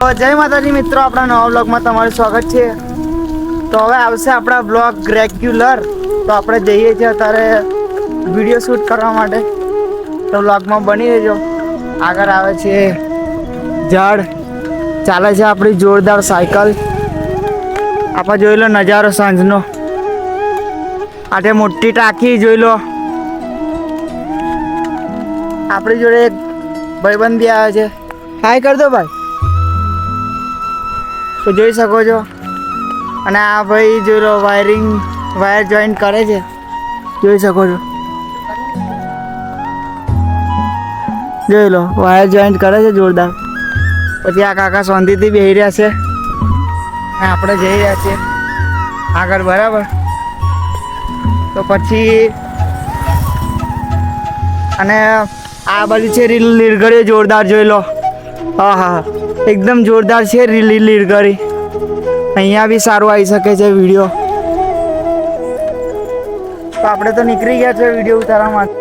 જય માતાજી મિત્રો, આપણા નવા બ્લોગમાં તમારું સ્વાગત છે. તો હવે આવશે આપણા બ્લોગ રેગ્યુલર. તો આપણે જઈએ છીએ અત્યારે વિડીયો શૂટ કરવા માટે. તો બ્લોગમાં બની રહેજો. આગળ આવે છે ઝાડ, ચાલે છે આપણી જોરદાર સાયકલ. આપણે જોઈ લો નજારો સાંજનો. આટે મોટી ટાંકી જોઈ લો. આપણી જોડે એક ભાઈબંધ બી આવે છે. હાય કર દો ભાઈ. તો જોઈ શકો છો. અને આ ભાઈ જોઈ લો વાયર જોઈન્ટ કરે છે, જોઈ શકો છો. જોઈ લો વાયર જોઈન્ટ કરે છે જોરદાર. પછી આ કાકા શાંતિથી બેસી રહ્યા છે અને આપણે જઈ રહ્યા છીએ આગળ, બરાબર. તો પછી અને આ બાજુ છે લીલગડીઓ જોરદાર, જોઈ લો. હા હા, એકદમ જોરદાર છે લીલગડી. અહીંયા બી સારું આવી શકે છે વિડીયો. તો આપણે તો નીકળી ગયા છે વિડીયો ઉતારવા માટે.